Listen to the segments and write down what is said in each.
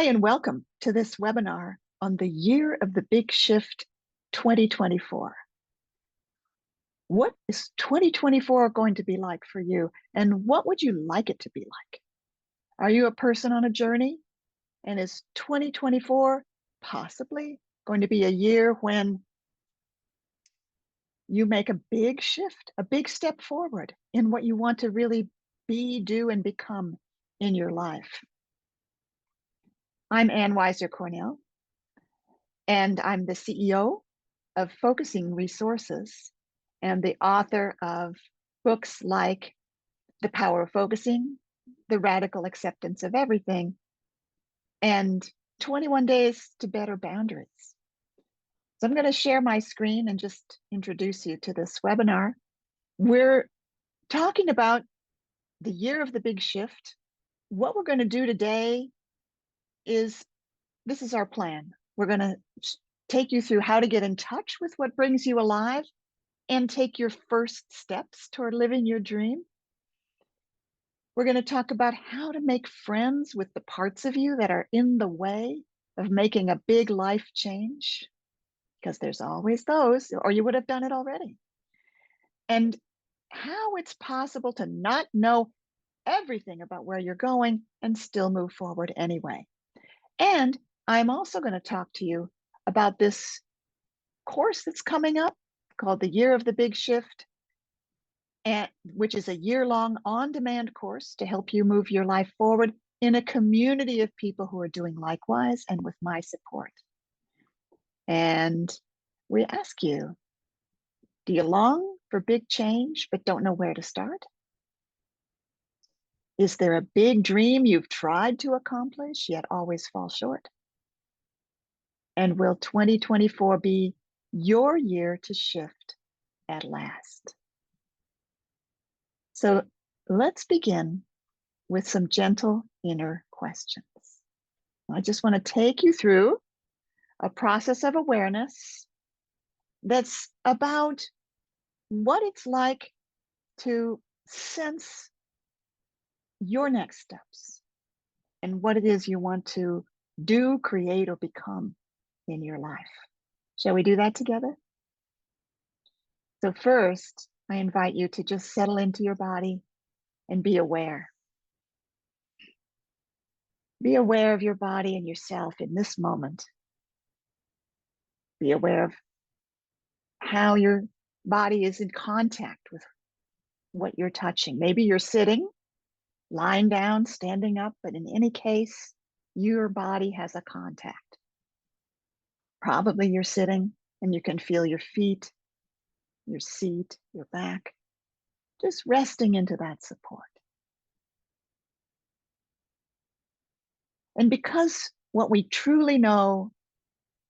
Hi, and welcome to this webinar on the Year of the Big Shift 2024. What is 2024 going to be like for you, and what would you like it to be like? Are you a person on a journey, and is 2024 possibly going to be a year when you make a big shift, a big step forward in what you want to really be, do, and become in your life? I'm Weiser Cornell, and I'm the CEO of Focusing Resources and the author of books like The Power of Focusing, The Radical Acceptance of Everything, and 21 Days to Better Boundaries. So I'm going to share my screen and just introduce you to this webinar. We're talking about the year of the big shift. What we're going to do today is, this is our plan. We're going to take you through how to get in touch with what brings you alive and take your first steps toward living your dream. We're going to talk about how to make friends with the parts of you that are in the way of making a big life change, because there's always those, or you would have done it already. And how it's possible to not know everything about where you're going and still move forward anyway. And I'm also going to talk to you about this course that's coming up called the Year of the Big Shift, which is a year-long on-demand course to help you move your life forward in a community of people who are doing likewise and with my support. And we ask you, do you long for big change but don't know where to start? Is there a big dream you've tried to accomplish yet always fall short? And will 2024 be your year to shift at last? So let's begin with some gentle inner questions. I just want to take you through a process of awareness that's about what it's like to sense your next steps and what it is you want to do, create, or become in your life. Shall we do that together? So first, I invite you to just settle into your body and be aware. Be aware of your body and yourself in this moment. Be aware of how your body is in contact with what you're touching. Maybe you're sitting, lying down, standing up, but in any case, your body has a contact. Probably you're sitting and you can feel your feet, your seat, your back, just resting into that support. And because what we truly know,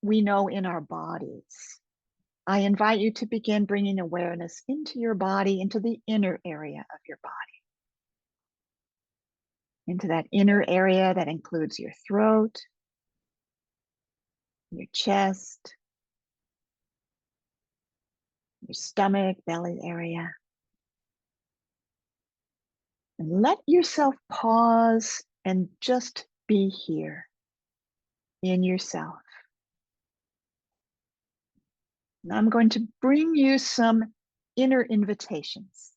we know in our bodies, I invite you to begin bringing awareness into your body, into the inner area of your body, into that inner area that includes your throat, your chest, your stomach, belly area. And let yourself pause and just be here in yourself. And I'm going to bring you some inner invitations.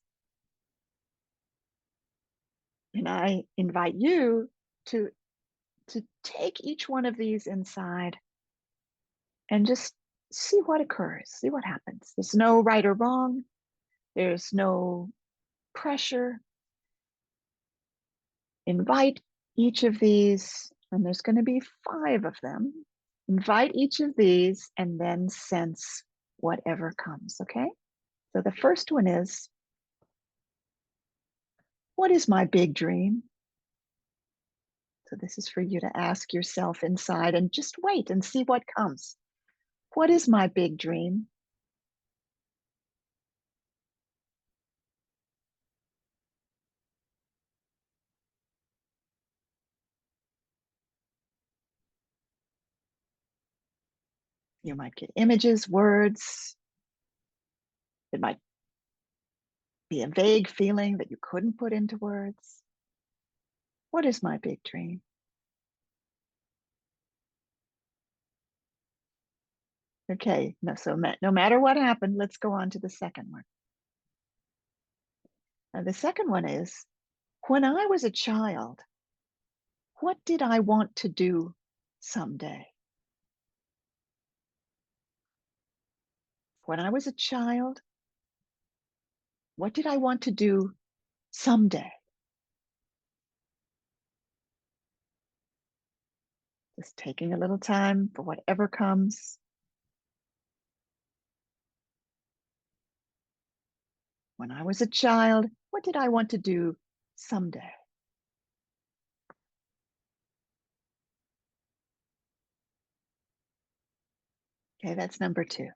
And I invite you to take each one of these inside and just see what occurs, see what happens. There's no right or wrong. There's no pressure. Invite each of these, and there's going to be 5 of them. Invite each of these and then sense whatever comes, okay? So the first one is, what is my big dream? So this is for you to ask yourself inside and just wait and see what comes. What is my big dream? You might get images, words. It might be a vague feeling that you couldn't put into words. What is my big dream? Okay, no, so no matter what happened, let's go on to the second one. The second one is, when I was a child, what did I want to do someday? When I was a child, what did I want to do someday? Just taking a little time for whatever comes. When I was a child, what did I want to do someday? Okay, that's number two.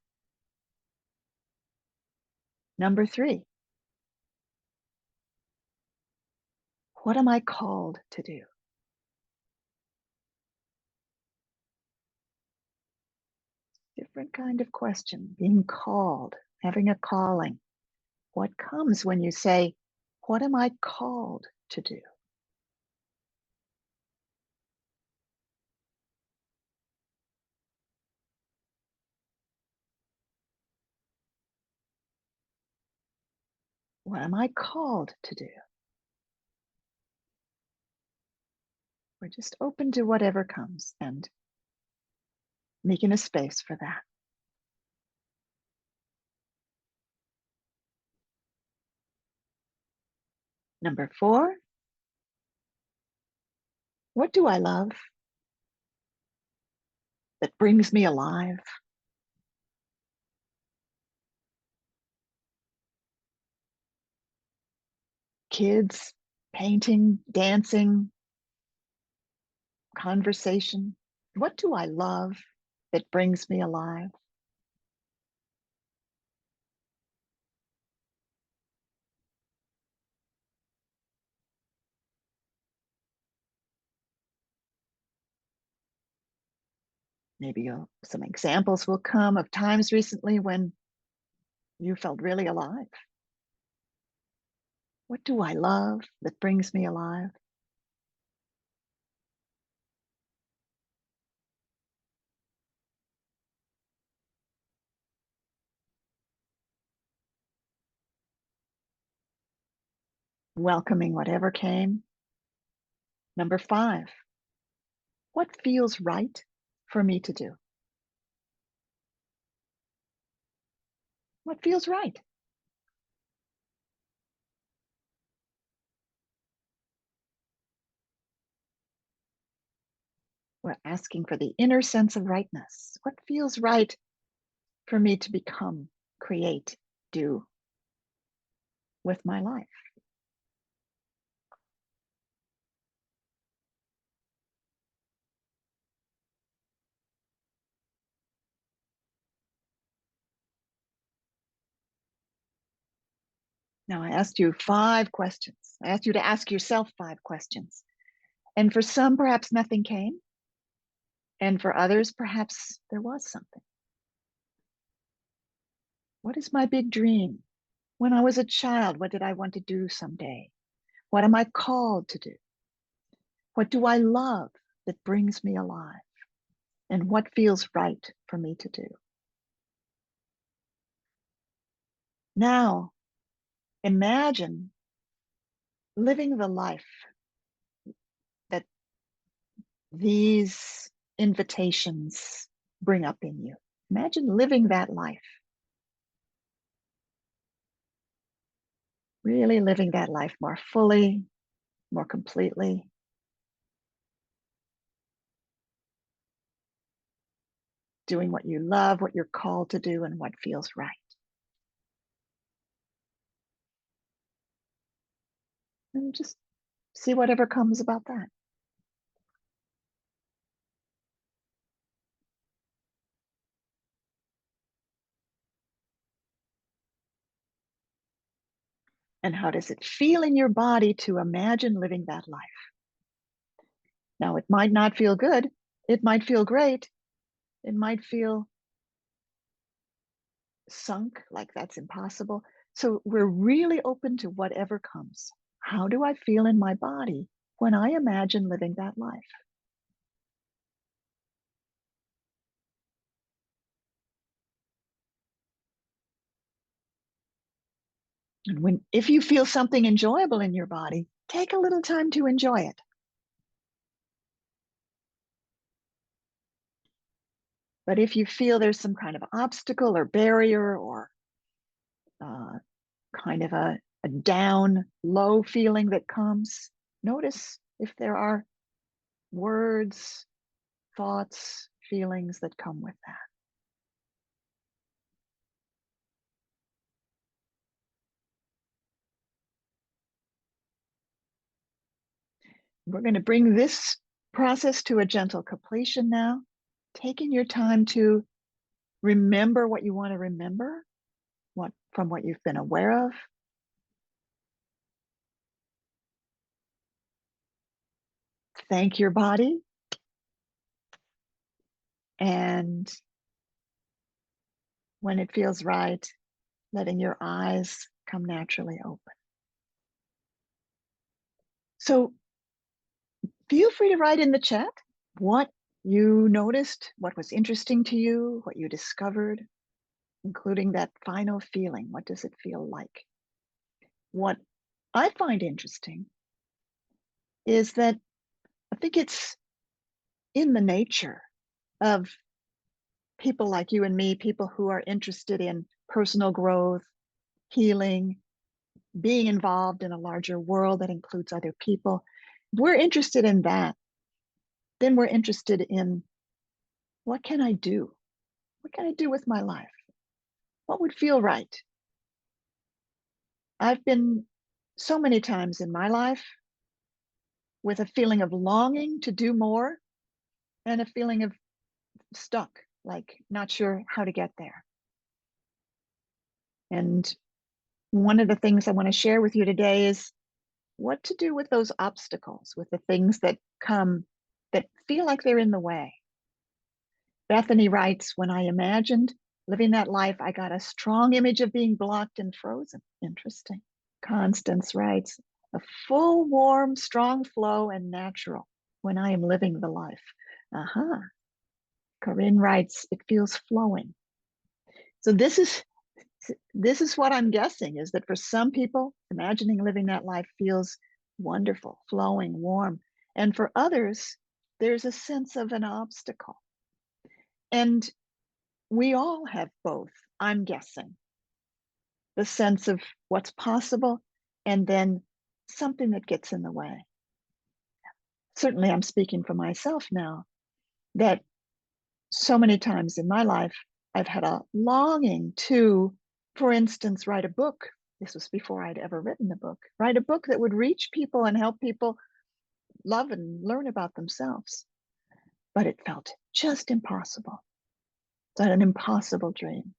Number three, what am I called to do? Different kind of question, being called, having a calling. What comes when you say, what am I called to do? What am I called to do? We're just open to whatever comes and making a space for that. Number four, what do I love that brings me alive? Kids, painting, dancing, conversation. What do I love that brings me alive? Maybe some examples will come of times recently when you felt really alive. What do I love that brings me alive? Welcoming whatever came. Number five, what feels right for me to do? What feels right? We're asking for the inner sense of rightness. What feels right for me to become, create, do with my life? Now, I asked you five questions. I asked you to ask yourself five questions. And for some, perhaps nothing came. And for others, perhaps there was something. What is my big dream? When I was a child, what did I want to do someday? What am I called to do? What do I love that brings me alive? And what feels right for me to do? Now, imagine living the life that these invitations bring up in you. Imagine living that life, really living that life more fully, more completely, doing what you love, what you're called to do, and what feels right. And just see whatever comes about that. And how does it feel in your body to imagine living that life? Now, it might not feel good. It might feel great. It might feel sunk, like that's impossible. So we're really open to whatever comes. How do I feel in my body when I imagine living that life? And if you feel something enjoyable in your body, take a little time to enjoy it. But if you feel there's some kind of obstacle or barrier or uh, kind of a down, low feeling that comes, notice if there are words, thoughts, feelings that come with that. We're going to bring this process to a gentle completion now, taking your time to remember what you want to remember, from what you've been aware of. Thank your body. And when it feels right, letting your eyes come naturally open. So feel free to write in the chat what you noticed, what was interesting to you, what you discovered, including that final feeling. What does it feel like? What I find interesting is that I think it's in the nature of people like you and me, people who are interested in personal growth, healing, being involved in a larger world that includes other people. We're interested in that. Then we're interested in what can I do? What can I do with my life? What would feel right? I've been so many times in my life with a feeling of longing to do more and a feeling of stuck, like not sure how to get there. And one of the things I want to share with you today is what to do with those obstacles, with the things that come that feel like they're in the way. Bethany writes, when I imagined living that life, I got a strong image of being blocked and frozen. Interesting. Constance writes, a full, warm, strong flow and natural when I am living the life. Aha. Corinne writes, it feels flowing. So this is what I'm guessing, is that for some people, imagining living that life feels wonderful, flowing, warm. And for others, there's a sense of an obstacle. And we all have both, I'm guessing. The sense of what's possible and then something that gets in the way. Certainly, I'm speaking for myself now, that so many times in my life, I've had a longing to, for instance, write a book. This was before I'd ever written a book. Write a book that would reach people and help people love and learn about themselves. But it felt just impossible. It's an impossible dream.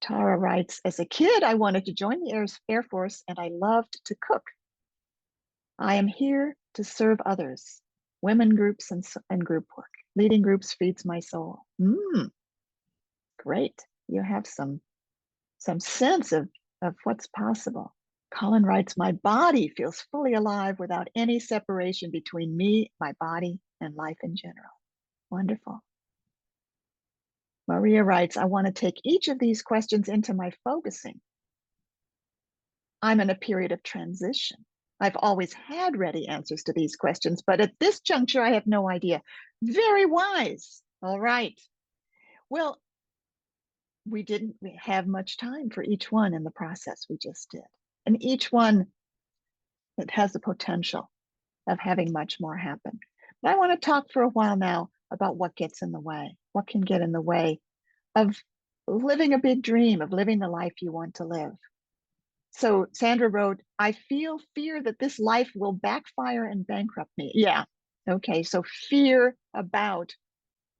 Tara writes, as a kid, I wanted to join the Air Force and I loved to cook. I am here to serve others, women groups and group work. Leading groups feeds my soul. Great. You have some sense of what's possible. Colin writes, my body feels fully alive without any separation between me, my body, and life in general. Wonderful. Maria writes, I want to take each of these questions into my focusing. I'm in a period of transition. I've always had ready answers to these questions, but at this juncture, I have no idea. Very wise. All right. Well, we didn't have much time for each one in the process we just did. And each one that has the potential of having much more happen. But I want to talk for a while now about what gets in the way, what can get in the way of living a big dream, of living the life you want to live. So Sandra wrote, I feel fear that this life will backfire and bankrupt me. Yeah. Okay. So fear about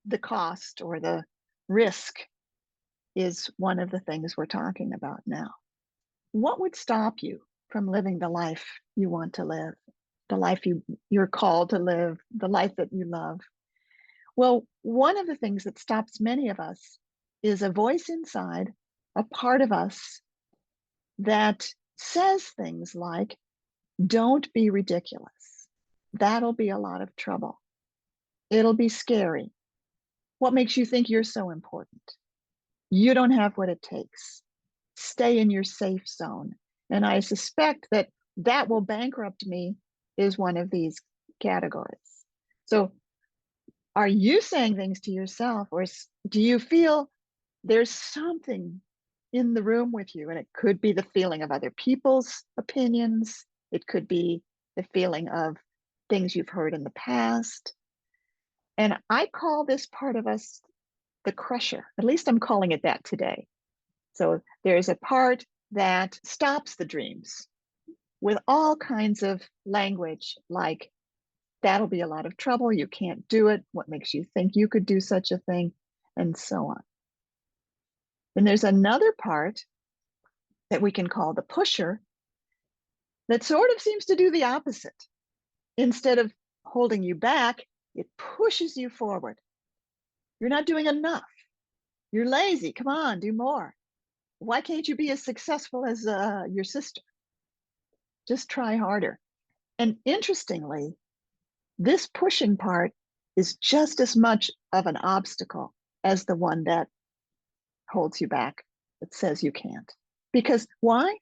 the cost or the risk is one of the things we're talking about now. What would stop you from living the life you want to live, the life you're called to live, the life that you love? Well, one of the things that stops many of us is a voice inside, a part of us that says things like, don't be ridiculous. That'll be a lot of trouble. It'll be scary. What makes you think you're so important? You don't have what it takes. stay in your safe zone. And I suspect that that will bankrupt me is one of these categories. So are you saying things to yourself, or do you feel there's something in the room with you? And it could be the feeling of other people's opinions. It could be the feeling of things you've heard in the past. And I call this part of us the crusher. At least I'm calling it that today. So there's a part that stops the dreams with all kinds of language like, that'll be a lot of trouble. You can't do it. What makes you think you could do such a thing? And so on. Then there's another part that we can call the pusher that sort of seems to do the opposite. Instead of holding you back, it pushes you forward. You're not doing enough. You're lazy. Come on, do more. Why can't you be as successful as your sister? Just try harder. And interestingly, this pushing part is just as much of an obstacle as the one that holds you back, that says you can't. Because why?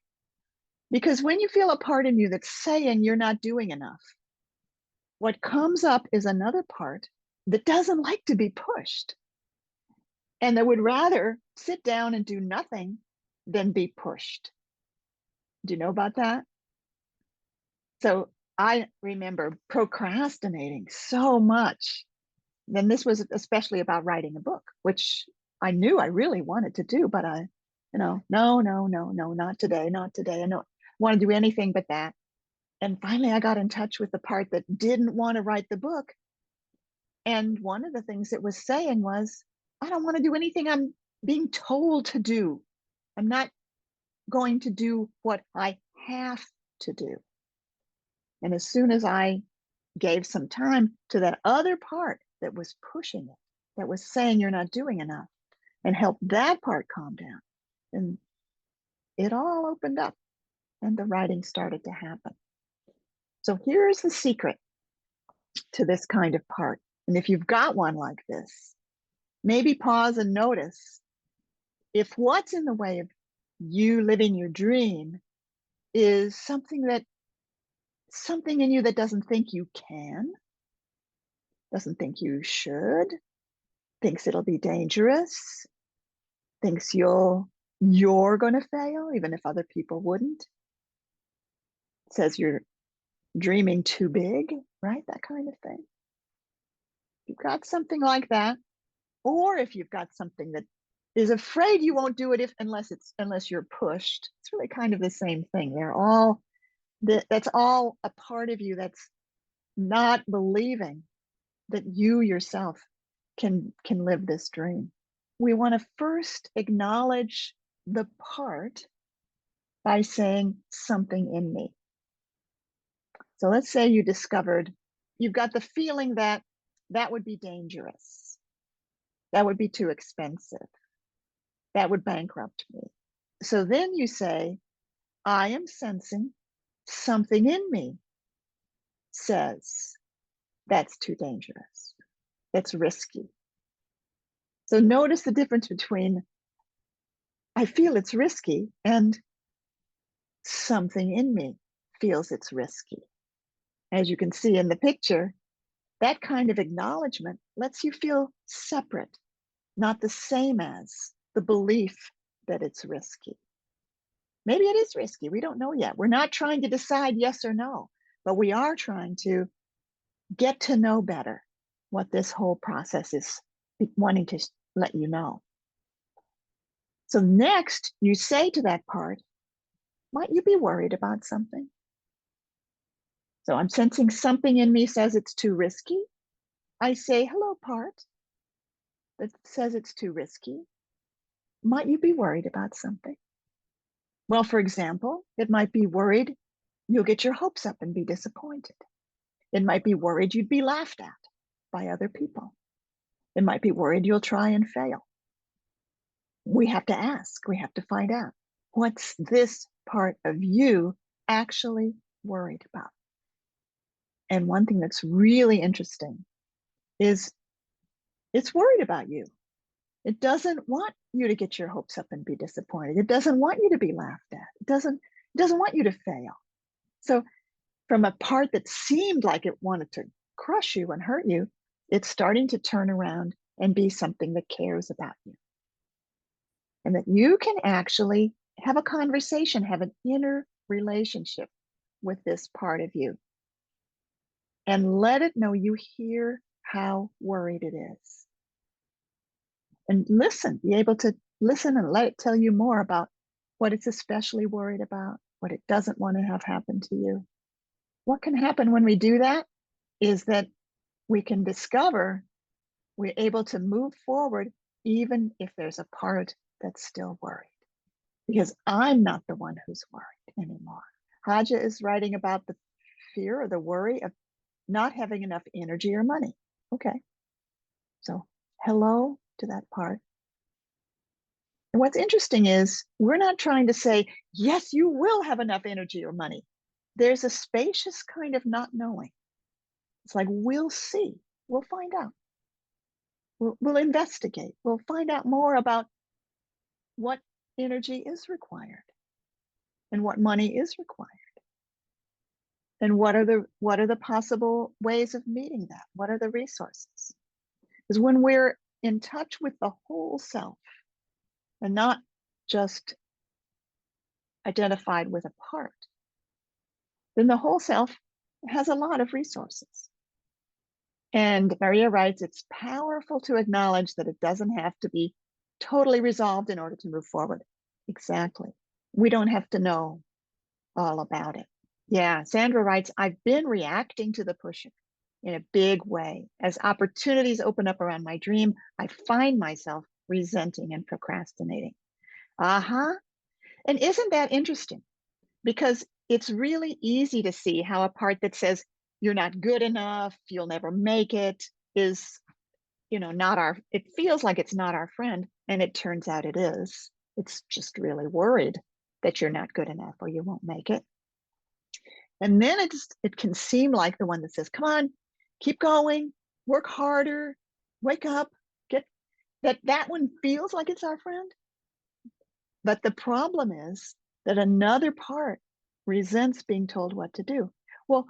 Because when you feel a part in you that's saying you're not doing enough, what comes up is another part that doesn't like to be pushed and that would rather sit down and do nothing than be pushed. Do you know about that? So I remember procrastinating so much. Then this was especially about writing a book, which I knew I really wanted to do, but no, not today, not today. I don't want to do anything but that. And finally, I got in touch with the part that didn't want to write the book. And one of the things it was saying was, I don't want to do anything I'm being told to do. I'm not going to do what I have to do. And as soon as I gave some time to that other part that was pushing it, that was saying you're not doing enough, and helped that part calm down, and it all opened up and the writing started to happen. So here's the secret to this kind of part. And if you've got one like this, maybe pause and notice if what's in the way of you living your dream is something in you that doesn't think you can, doesn't think you should, thinks it'll be dangerous, thinks you're going to fail even if other people wouldn't, says you're dreaming too big, right? That kind of thing. You've got something like that, or if you've got something that is afraid you won't do it unless you're pushed, it's really kind of the same thing. That's all a part of you that's not believing that you yourself can live this dream. We want to first acknowledge the part by saying something in me. So let's say you've got the feeling that would be dangerous. That would be too expensive. That would bankrupt me. So then you say, I am sensing something in me says that's too dangerous. That's risky. So notice the difference between I feel it's risky and something in me feels it's risky. As you can see in the picture, that kind of acknowledgement lets you feel separate, not the same as the belief that it's risky. Maybe it is risky. We don't know yet. We're not trying to decide yes or no, but we are trying to get to know better what this whole process is wanting to let you know. So next, you say to that part, might you be worried about something? So I'm sensing something in me says it's too risky. I say, hello, part that says it's too risky. Might you be worried about something? Well, for example, it might be worried you'll get your hopes up and be disappointed. It might be worried you'd be laughed at by other people. It might be worried you'll try and fail. We have to ask, we have to find out, what's this part of you actually worried about? And one thing that's really interesting is it's worried about you. It doesn't want you to get your hopes up and be disappointed. It doesn't want you to be laughed at. It doesn't want you to fail. So from a part that seemed like it wanted to crush you and hurt you, it's starting to turn around and be something that cares about you. And that you can actually have a conversation, have an inner relationship with this part of you, and let it know you hear how worried it is. And listen, be able to listen and let it tell you more about what it's especially worried about, what it doesn't want to have happen to you. What can happen when we do that is that we can discover we're able to move forward even if there's a part that's still worried. Because I'm not the one who's worried anymore. Haja is writing about the fear or the worry of not having enough energy or money. Okay. So, hello to that part. And what's interesting is we're not trying to say, yes, you will have enough energy or money. There's a spacious kind of not knowing. It's like, we'll see. We'll find out. We'll investigate. We'll find out more about what energy is required and what money is required. And what are the possible ways of meeting that? What are the resources? Because when we're in touch with the whole self and not just identified with a part, then the whole self has a lot of resources. And Maria writes, it's powerful to acknowledge that it doesn't have to be totally resolved in order to move forward. Exactly. We don't have to know all about it. Yeah, Sandra writes, I've been reacting to the pusher in a big way. As opportunities open up around my dream, I find myself resenting and procrastinating. Uh-huh. And isn't that interesting? Because it's really easy to see how a part that says you're not good enough, you'll never make it, is, not it feels like it's not our friend, and it turns out it is. It's just really worried that you're not good enough or you won't make it. And then it can seem like the one that says, come on, keep going, work harder, wake up, get that one feels like it's our friend. But the problem is that another part resents being told what to do. Well,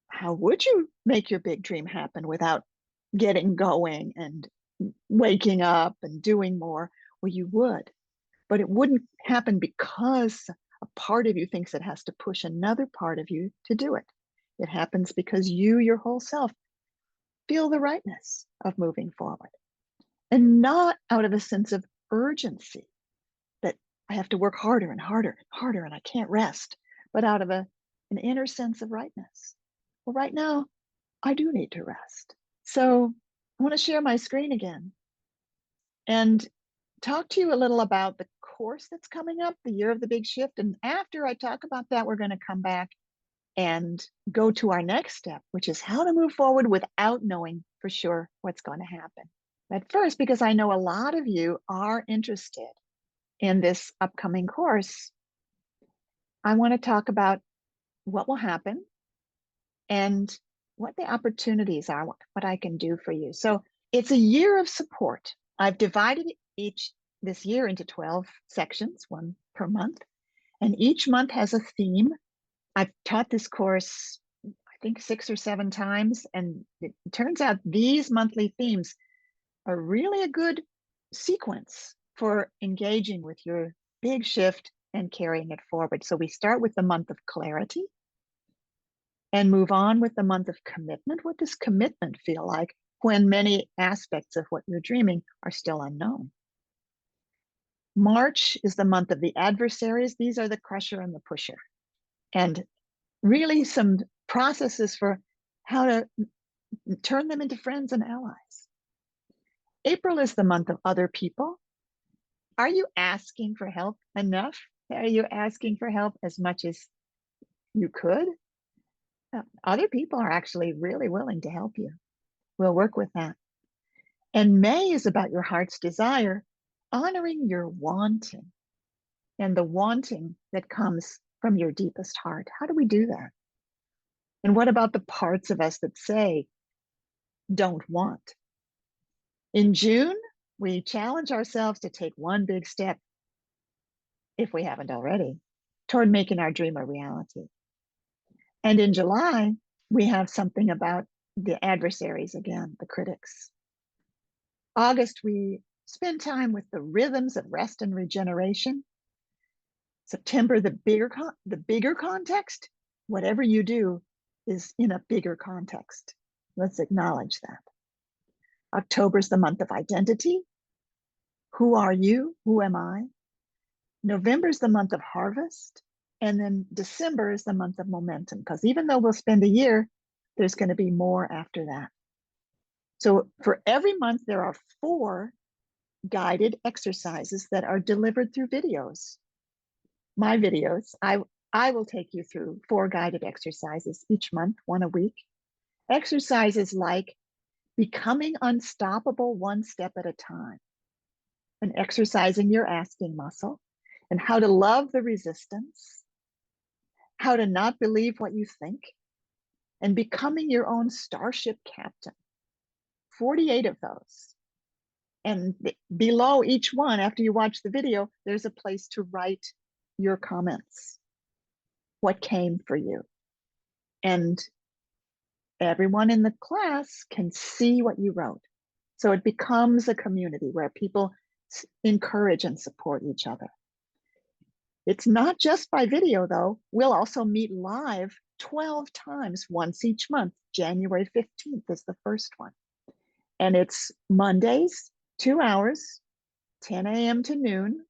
how would you make your big dream happen without getting going and waking up and doing more? Well, you would, but it wouldn't happen because a part of you thinks it has to push another part of you to do it. It happens because you, your whole self, feel the rightness of moving forward, and not out of a sense of urgency that I have to work harder and harder and harder and I can't rest, but out of an inner sense of rightness. Well, right now, I do need to rest. So I want to share my screen again and talk to you a little about the course that's coming up, the Year of the Big Shift. And after I talk about that, we're going to come back and go to our next step, which is how to move forward without knowing for sure what's going to happen. But first, because I know a lot of you are interested in this upcoming course, I want to talk about what will happen and what the opportunities are, what I can do for you. So it's a year of support. I've divided this year into 12 sections, one per month, and each month has a theme. I've taught this course, I think 6 or 7 times, and it turns out these monthly themes are really a good sequence for engaging with your big shift and carrying it forward. So we start with the month of clarity and move on with the month of commitment. What does commitment feel like when many aspects of what you're dreaming are still unknown? March is the month of the adversaries. These are the crusher and the pusher. And really some processes for how to turn them into friends and allies. April is the month of other people. Are you asking for help enough? Are you asking for help as much as you could? Other people are actually really willing to help you. We'll work with that. And May is about your heart's desire, honoring your wanting and the wanting that comes from your deepest heart. How do we do that? And what about the parts of us that say, don't want? In June, we challenge ourselves to take one big step, if we haven't already, toward making our dream a reality. And in July, we have something about the adversaries again, the critics. August, we spend time with the rhythms of rest and regeneration. September, the bigger context. Whatever you do is in a bigger context. Let's acknowledge that. October's the month of identity. Who are you? Who am I? November's the month of harvest. And then December is the month of momentum, because even though we'll spend a year, there's going to be more after that. So for every month, there are 4 guided exercises that are delivered through videos. My videos, I will take you through 4 guided exercises each month, 1 a week. Exercises like becoming unstoppable one step at a time, and exercising your asking muscle, and how to love the resistance, how to not believe what you think, and becoming your own starship captain. 48 of those. And below each one, after you watch the video, there's a place to write your comments. What came for you? And everyone in the class can see what you wrote. So it becomes a community where people encourage and support each other. It's not just by video, though. We'll also meet live 12 times, once each month. January 15th is the first one. And it's Mondays, 2 hours, 10 a.m. to noon.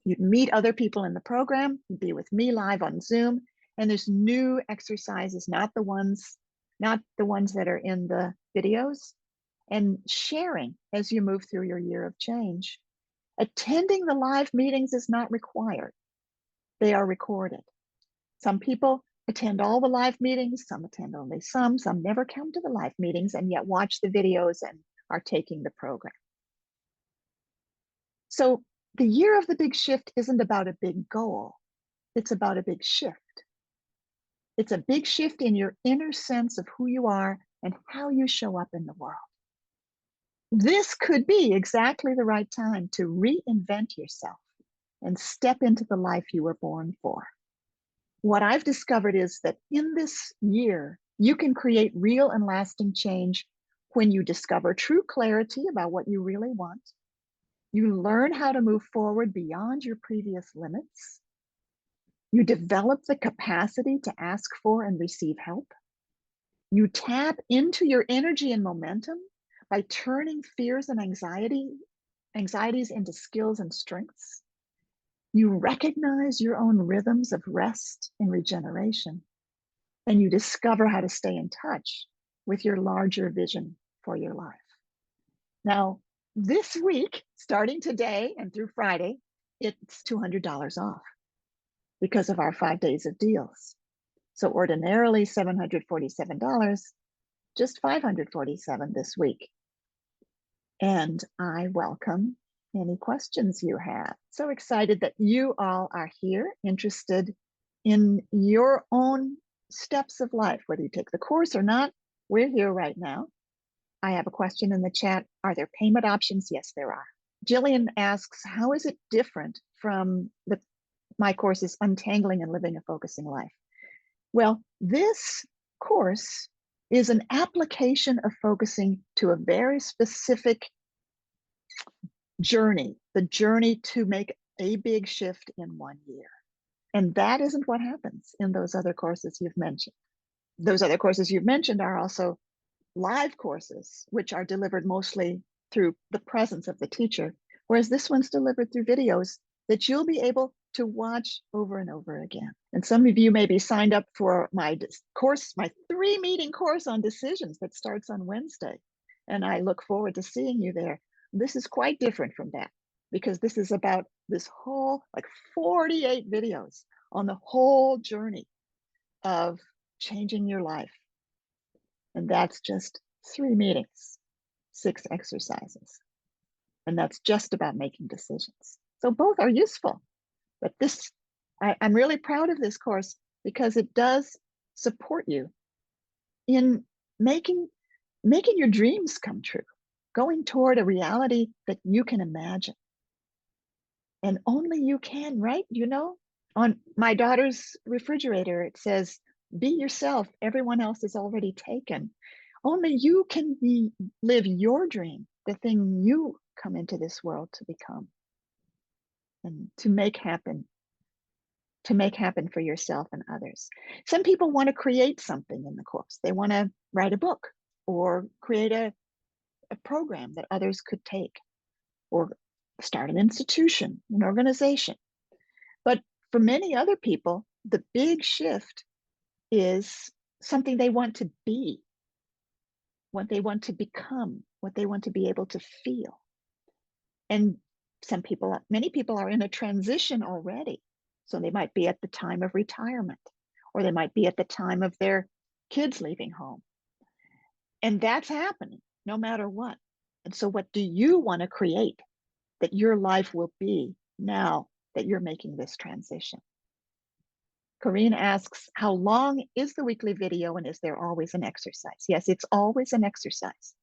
You'd meet other people in the program. You'd be with me live on Zoom. And there's new exercises, not the ones that are in the videos, and sharing as you move through your year of change. Attending the live meetings is not required. They are recorded. Some people attend all the live meetings, some attend only some never come to the live meetings and yet watch the videos and are taking the program. So the year of the big shift isn't about a big goal. It's about a big shift. It's a big shift in your inner sense of who you are and how you show up in the world. This could be exactly the right time to reinvent yourself and step into the life you were born for. What I've discovered is that in this year, you can create real and lasting change when you discover true clarity about what you really want. You learn how to move forward beyond your previous limits. You develop the capacity to ask for and receive help. You tap into your energy and momentum by turning fears and anxieties into skills and strengths. You recognize your own rhythms of rest and regeneration, and you discover how to stay in touch with your larger vision for your life. Now, this week, starting today and through Friday, it's $200 off because of our 5 days of deals. So ordinarily $747, just $547 this week. And I welcome any questions you have. So excited that you all are here, interested in your own steps of life, whether you take the course or not. We're here right now. I have a question in the chat. Are there payment options? Yes, there are. Jillian asks, how is it different from my courses, Untangling and Living a Focusing Life? Well, this course is an application of focusing to a very specific journey, the journey to make a big shift in 1 year. And that isn't what happens in those other courses you've mentioned. Those other courses you've mentioned are also live courses, which are delivered mostly through the presence of the teacher, whereas this one's delivered through videos that you'll be able to watch over and over again. And some of you may be signed up for my course, my 3-meeting course on decisions that starts on Wednesday. And I look forward to seeing you there. This is quite different from that, because this is about this whole, like 48 videos on the whole journey of changing your life. And that's just 3 meetings, 6 exercises. And that's just about making decisions. So both are useful. But this, I'm really proud of this course because it does support you in making your dreams come true. going toward a reality that you can imagine. And only you can, right? On my daughter's refrigerator, it says, be yourself. Everyone else is already taken. Only you can live your dream, the thing you come into this world to become and to make happen for yourself and others. Some people want to create something in the course. They want to write a book or create a program that others could take or start an institution, an organization. But for many other people, the big shift is something they want to be, what they want to become, what they want to be able to feel. And many people are in a transition already. So they might be at the time of retirement, or they might be at the time of their kids leaving home. And that's happening no matter what. And so, what do you want to create that your life will be now that you're making this transition? Corrine asks, how long is the weekly video and is there always an exercise? Yes, it's always an exercise.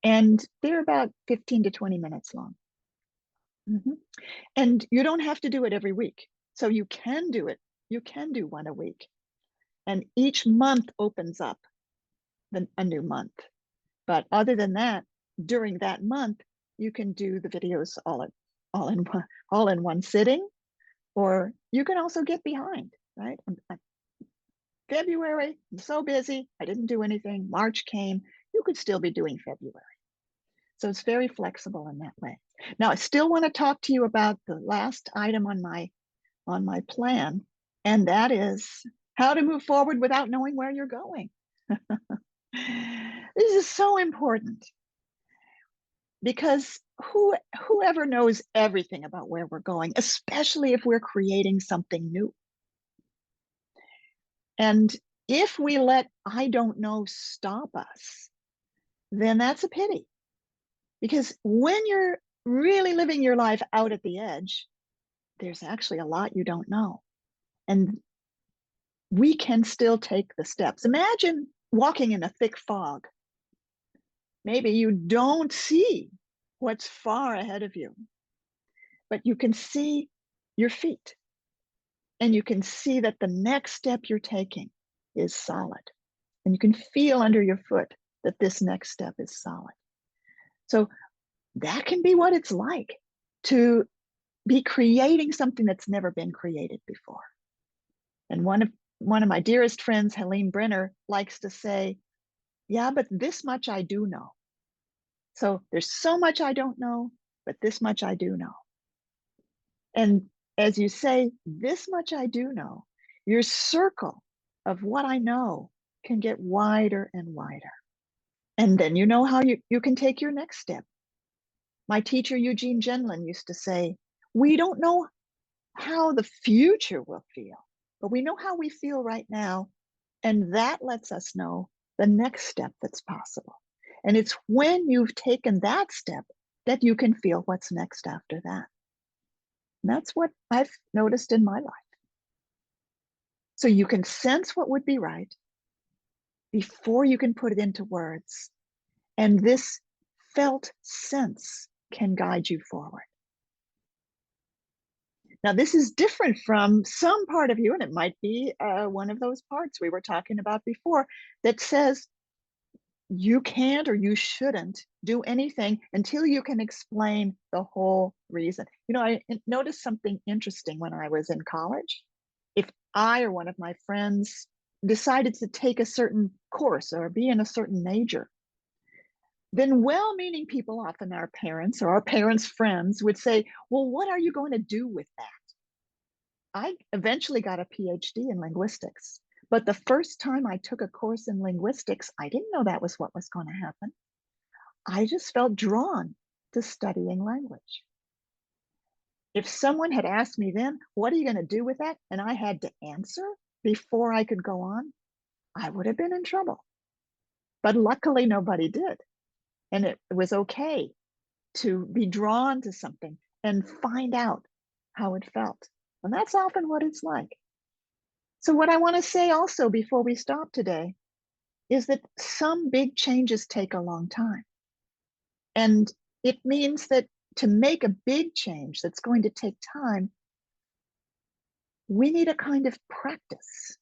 And they're about 15 to 20 minutes long. Mhm. And you don't have to do it every week. So you can do it. You can do one a week. And each month opens up a new month. But other than that, during that month, you can do the videos all in one sitting, or you can also get behind, right? February, I'm so busy, I didn't do anything. March came, you could still be doing February. So it's very flexible in that way. Now, I still want to talk to you about the last item on my plan, and that is how to move forward without knowing where you're going. This is so important because whoever knows everything about where we're going, especially if we're creating something new. And if we let I don't know stop us, then that's a pity. Because when you're really living your life out at the edge, there's actually a lot you don't know. And we can still take the steps. Imagine walking in a thick fog. Maybe you don't see what's far ahead of you, but you can see your feet and you can see that the next step you're taking is solid. And you can feel under your foot that this next step is solid. So that can be what it's like to be creating something that's never been created before. And one of my dearest friends, Helene Brenner, likes to say, yeah, but this much I do know. So there's so much I don't know, but this much I do know. And as you say, this much I do know, your circle of what I know can get wider and wider. And then you know how you can take your next step. My teacher, Eugene Genlin, used to say, we don't know how the future will feel, but we know how we feel right now. And that lets us know the next step that's possible. And it's when you've taken that step that you can feel what's next after that. And that's what I've noticed in my life. So you can sense what would be right before you can put it into words. And this felt sense can guide you forward. Now, this is different from some part of you, and it might be one of those parts we were talking about before that says you can't or you shouldn't do anything until you can explain the whole reason. I noticed something interesting when I was in college. If I or one of my friends decided to take a certain course or be in a certain major, then well-meaning people, often our parents or our parents' friends, would say, well, what are you going to do with that? I eventually got a PhD in linguistics, but the first time I took a course in linguistics, I didn't know that was what was going to happen. I just felt drawn to studying language. If someone had asked me then, what are you going to do with that? And I had to answer before I could go on, I would have been in trouble. But luckily, nobody did. And it was okay to be drawn to something and find out how it felt. And that's often what it's like. So, what I want to say also before we stop today is that some big changes take a long time. And it means that to make a big change that's going to take time, we need a kind of practice,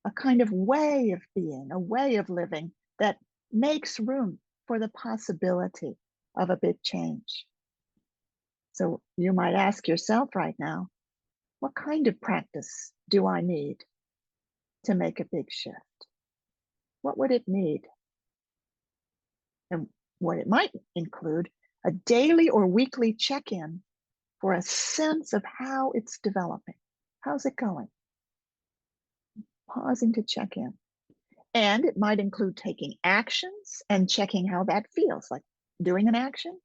a kind of way of being, a way of living that makes room for the possibility of a big change. So you might ask yourself right now, what kind of practice do I need to make a big shift? What would it need? And what it might include a daily or weekly check in for a sense of how it's developing. How's it going? Pausing to check in. And it might include taking actions and checking how that feels, like doing an action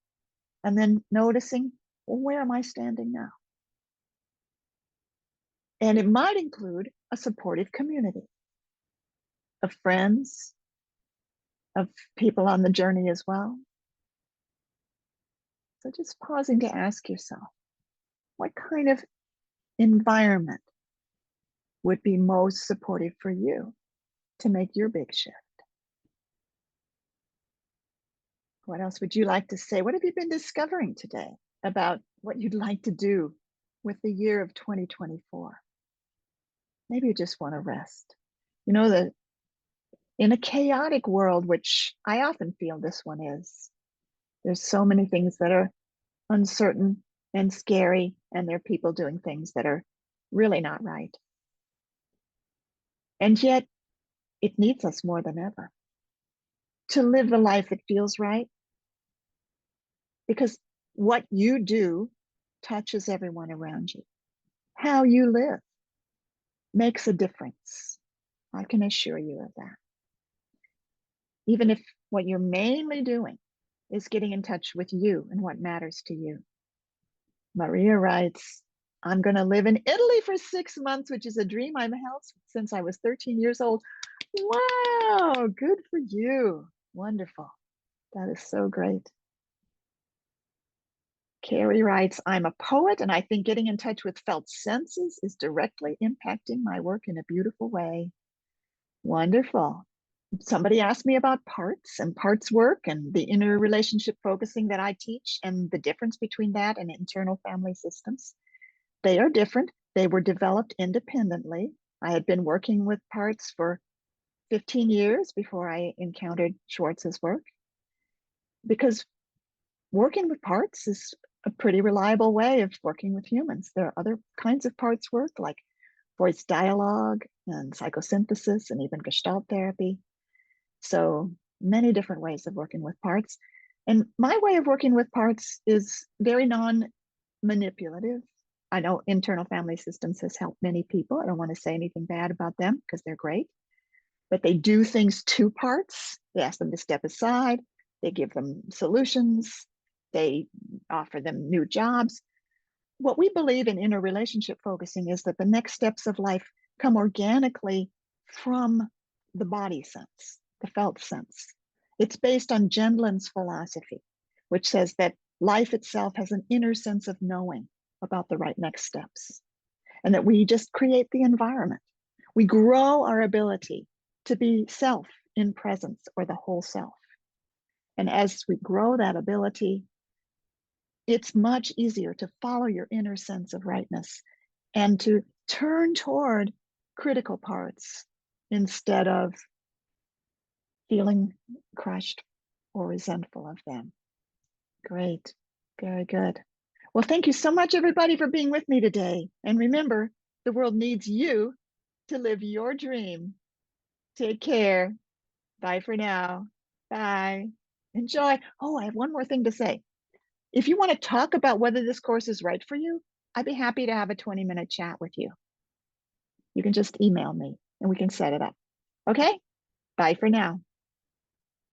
and then noticing, well, where am I standing now? And it might include a supportive community of friends, of people on the journey as well. So just pausing to ask yourself, what kind of environment would be most supportive for you to make your big shift? What else would you like to say? What have you been discovering today about what you'd like to do with the year of 2024? Maybe you just want to rest. You know, that in a chaotic world, which I often feel this one is, there's so many things that are uncertain and scary, and there are people doing things that are really not right. And yet, it needs us more than ever to live the life that feels right, because what you do touches everyone around you. How you live makes a difference. I can assure you of that. Even if what you're mainly doing is getting in touch with you and what matters to you. Maria writes, I'm going to live in Italy for 6 months, which is a dream I've held since I was 13 years old. Wow, good for you. Wonderful. That is so great. Carrie writes, I'm a poet, and I think getting in touch with felt senses is directly impacting my work in a beautiful way. Wonderful. Somebody asked me about parts and parts work and the inner relationship focusing that I teach and the difference between that and internal family systems. They are different. They were developed independently. I had been working with parts for 15 years before I encountered Schwartz's work, because working with parts is a pretty reliable way of working with humans. There are other kinds of parts work like voice dialogue and psychosynthesis and even Gestalt therapy. So many different ways of working with parts. And my way of working with parts is very non-manipulative. I know internal family systems has helped many people. I don't want to say anything bad about them because they're great, but they do things to parts. They ask them to step aside. They give them solutions. They offer them new jobs. What we believe in inner relationship focusing is that the next steps of life come organically from the body sense, the felt sense. It's based on Gendlin's philosophy, which says that life itself has an inner sense of knowing about the right next steps, and that we just create the environment. We grow our ability to be self in presence, or the whole self. And as we grow that ability, it's much easier to follow your inner sense of rightness and to turn toward critical parts instead of feeling crushed or resentful of them. Great. Very good. Well, thank you so much, everybody, for being with me today. And remember, the world needs you to live your dream. Take care. Bye for now. Bye. Enjoy. Oh, I have one more thing to say. If you want to talk about whether this course is right for you, I'd be happy to have a 20-minute chat with you. You can just email me and we can set it up. Okay? Bye for now.